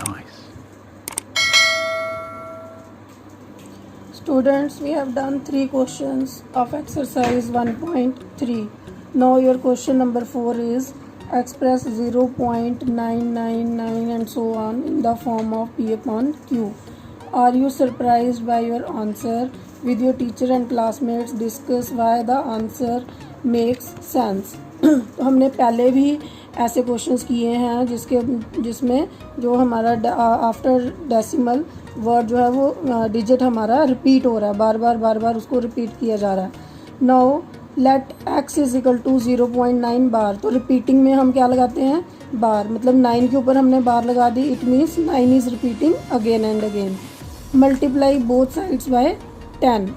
Nice. Students, we have done 3 questions of exercise 1.3. Now your question number 4 is express 0.999 and so on in the form of P upon Q. Are you surprised by your answer? With your teacher and classmates discuss why the answer makes sense. तो हमने पहले भी ऐसे questions किए हैं जिसमें जो हमारा आफ्टर डेसिमल वर्ड जो है वो डिजिट हमारा रिपीट हो रहा है, बार बार उसको रिपीट किया जा रहा है. Now let x is equal to 0.9 bar. तो रिपीटिंग में हम क्या लगाते हैं? बार. मतलब 9 के ऊपर हमने बार लगा दी. It means 9 is repeating again and again. Multiply both sides by 10.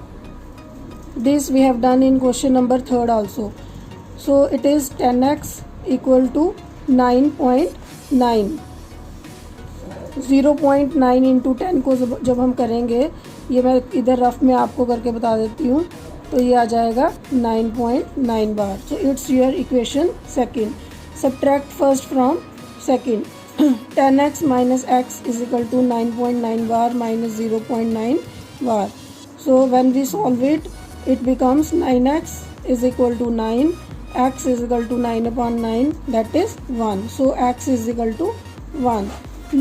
This we have done in question number 3 also. So it is 10x equal to 9.9. 0.9 into 10 को जब हम करेंगे, ये मैं इधर रफ में आपको करके बता देती हूँ, तो ये आ जाएगा 9.9 बार. So it's your equation second. Subtract first from second. 10x minus x is equal to 9.9 bar minus 0.9 bar. So when we solve it, it becomes 9x is equal to 9. X is equal to 9 upon 9, that is 1. So x is equal to 1.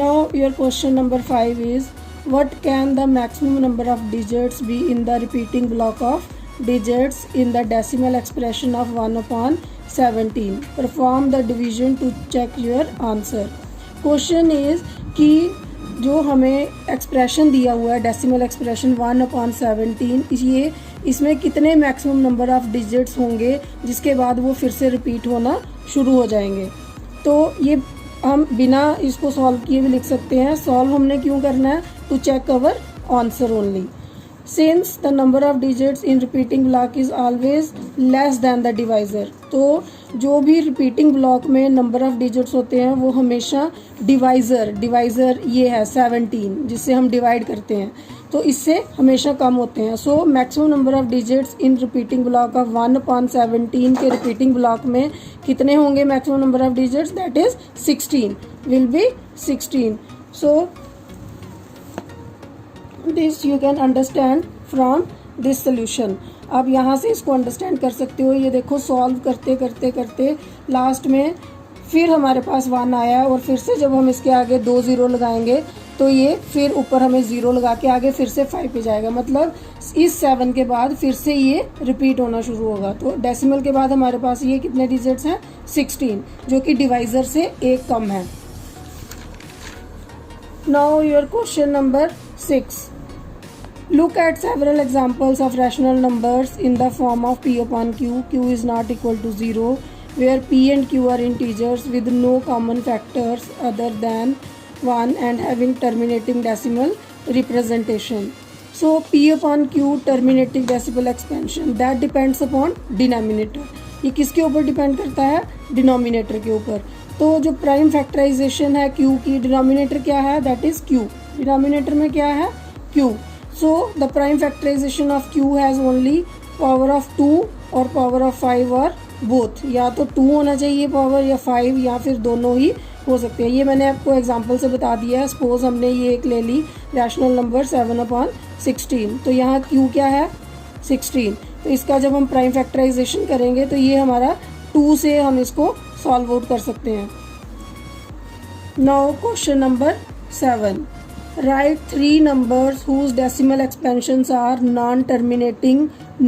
Now your question number 5 is what can the maximum number of digits be in the repeating block of digits in the decimal expression of 1 upon 17. Perform the division to check your answer. Question is कि जो हमें expression दिया हुआ है decimal expression 1 upon 17, इसमें कितने maximum number of digits होंगे जिसके बाद वो फिर से रिपीट होना शुरू हो जाएंगे. तो ये हम बिना इसको सॉल्व किए भी लिख सकते हैं. सॉल्व हमने क्यों करना है? To check our answer only. Since the number of digits in repeating block is always less than the divisor. तो जो भी रिपीटिंग ब्लॉक में नंबर ऑफ डिजिट्स होते हैं वो हमेशा डिवाइज़र ये है 17 जिससे हम डिवाइड करते हैं, तो इससे हमेशा कम होते हैं. So maximum number of digits in repeating block of 1 upon 17 के रिपीटिंग ब्लॉक में कितने होंगे maximum number of digits? That is 16. Will be 16. So this you can understand from this solution. आप यहाँ से इसको अंडरस्टैंड कर सकते हो. ये देखो सॉल्व करते करते करते लास्ट में फिर हमारे पास 1 आया और फिर से जब हम इसके आगे 2 0 लगाएंगे तो ये फिर ऊपर हमें 0 लगा के आगे फिर से 5 पे जाएगा. मतलब इस 7 के बाद फिर से ये रिपीट होना शुरू होगा. तो डेसिमल के बाद हमारे पास ये कितने डिजिट्स हैं? 16, जो कि डिवाइज़र से एक कम है. Now your question number 6. Look at several examples of rational numbers in the form of P upon Q. Q is not equal to 0, where P and Q are integers with no common factors other than 1 and having terminating decimal representation. So P upon Q terminating decimal expansion that depends upon denominator. ये किसके ऊपर depend करता है? Denominator के ऊपर. तो जो prime factorisation है Q की, डिनोमिनेटर क्या है? That is Q. डिनोमिनेटर में क्या है? Q. So the prime factorization of Q has only power of 2 और power of 5 और both. या तो 2 होना चाहिए पावर या 5 या फिर दोनों ही हो सकते हैं. ये मैंने आपको एग्जांपल से बता दिया है. सपोज हमने ये एक ले ली रैशनल नंबर 7 अपॉन 16, तो यहाँ Q क्या है? 16. तो इसका जब हम प्राइम फैक्टराइजेशन करेंगे तो ये हमारा 2 से हम इसको सॉल्व आउट कर सकते हैं. Now question number 7. Write 3 numbers whose decimal expansions are non-terminating,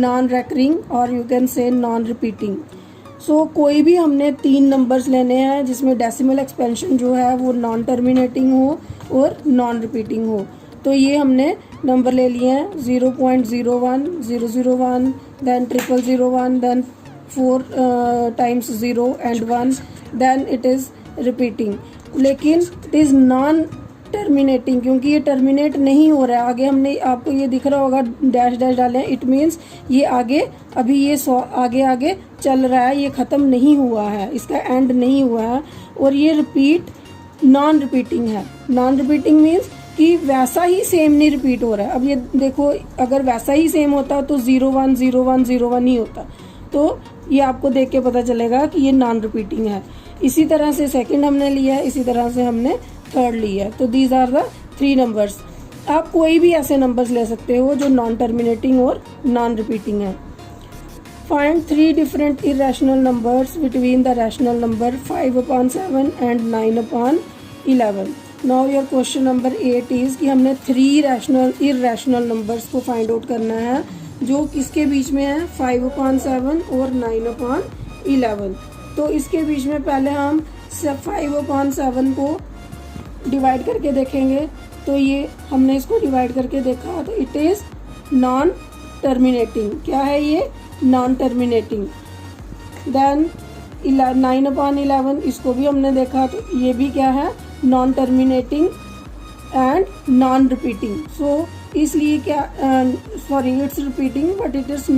non-recurring और you can say non-repeating. So कोई भी हमने 3 नंबर्स लेने हैं जिसमें डेसिमल एक्सपेंशन जो है वो नॉन टर्मिनेटिंग हो और नॉन रिपीटिंग हो. तो ये हमने नंबर ले लिए हैं 0.01, 001, then 0001, then 4 times 0 and 1, then it is repeating. लेकिन इट इज़ नॉन टर्मिनेटिंग क्योंकि ये टर्मिनेट नहीं हो रहा है. आगे हमने आपको ये दिख रहा होगा डैश डैश डाले हैं. इट मीन्स ये आगे अभी ये आगे चल रहा है, ये ख़त्म नहीं हुआ है, इसका एंड नहीं हुआ है. और ये रिपीट नॉन रिपीटिंग है. नॉन रिपीटिंग मीन्स कि वैसा ही सेम नहीं रिपीट हो रहा है. अब ये देखो अगर वैसा ही सेम होता तो 01 01 01 ही होता. तो ये आपको देख के पता चलेगा कि ये नॉन रिपीटिंग है. इसी तरह से सेकंड हमने लिया है, इसी तरह से हमने थर्ड ली है। तो दीज आर द 3 नंबर्स। आप कोई भी ऐसे नंबर्स ले सकते हो जो नॉन टर्मिनेटिंग और नॉन रिपीटिंग है। Find 3 different irrational numbers between the rational number 5/7 and 9/11। Now your question number 8 is कि हमने 3 इरेशनल नंबर्स को फाइंड आउट करना है जो किसके बीच में है, 5/7 और 9/11। तो इसके बीच में पहले हम 5/7 को डिवाइड करके देखेंगे। तो ये हमने इसको डिवाइड करके देखा तो इट इज़ नॉन टर्मिनेटिंग। क्या है ये, नॉन टर्मिनेटिंग। देन 9/11 इसको भी हमने देखा तो ये भी क्या है, non terminating and non repeating. So इसलिए क्या, sorry it's repeating but it's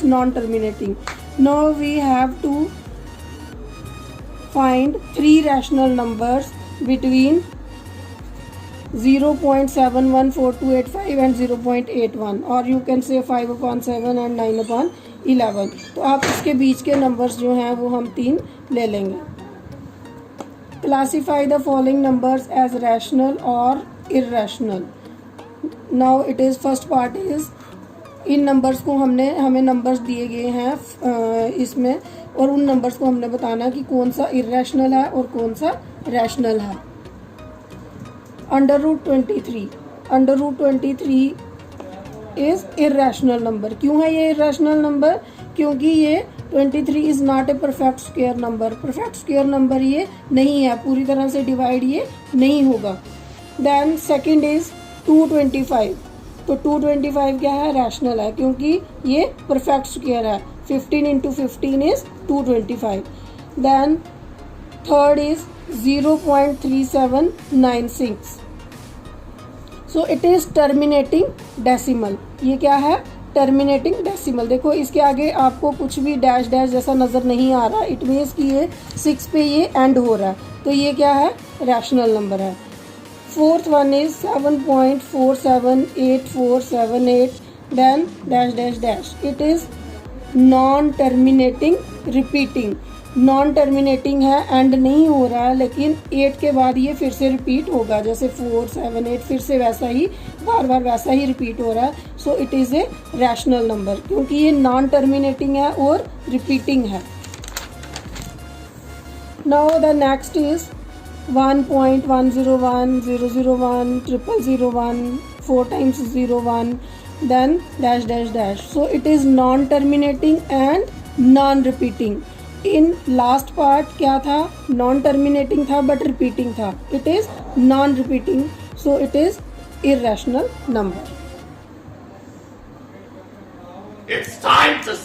non terminating. Now we have to find 3 rational numbers between 0.714285 and 0.81 और यू कैन से 5/7 एंड 9/11। तो आप इसके बीच के नंबर्स जो हैं वो हम 3 ले लेंगे। Classify the following numbers as rational और irrational. Now it is first part is, इन नंबर्स को हमें नंबर्स दिए गए हैं इसमें, और उन नंबर्स को हमने बताना कि कौन सा इर्रेशनल है और कौन सा रैशनल है। √23 इज इर्रेशनल नंबर। क्यों है ये इर्रेशनल नंबर, क्योंकि ये 23 is not a perfect square number. Perfect square number ये नहीं है, पूरी तरह से डिवाइड ये नहीं होगा। Then second is 225। तो 225 क्या है, रैशनल है क्योंकि ये परफेक्ट स्क्वायर है। 15 × 15 is 225। Then third is 0.3796। So it is terminating decimal. ये क्या है, टर्मिनेटिंग डेसिमल। देखो इसके आगे आपको कुछ भी डैश डैश जैसा नज़र नहीं आ रहा, इट मीन्स कि ये 6 पे ये एंड हो रहा है, तो ये क्या है, रैशनल नंबर है। Fourth one is 7.478478 then dash dash dash. It is non terminating repeating. Non terminating है, एंड नहीं हो रहा है, लेकिन 8 के बाद ये फिर से रिपीट होगा, जैसे 4, 7, 8 फिर से वैसा ही बार बार वैसा ही रिपीट हो रहा है। So it is a rational number क्योंकि ये नॉन टर्मिनेटिंग है और रिपीटिंग है। Now the next is 1.101 001 0001 4 times 01 then dash dash dash. So it is non terminating and non repeating. In last part क्या था, नॉन टर्मिनेटिंग था but repeating था, it is non repeating, so it is irrational number. It's time to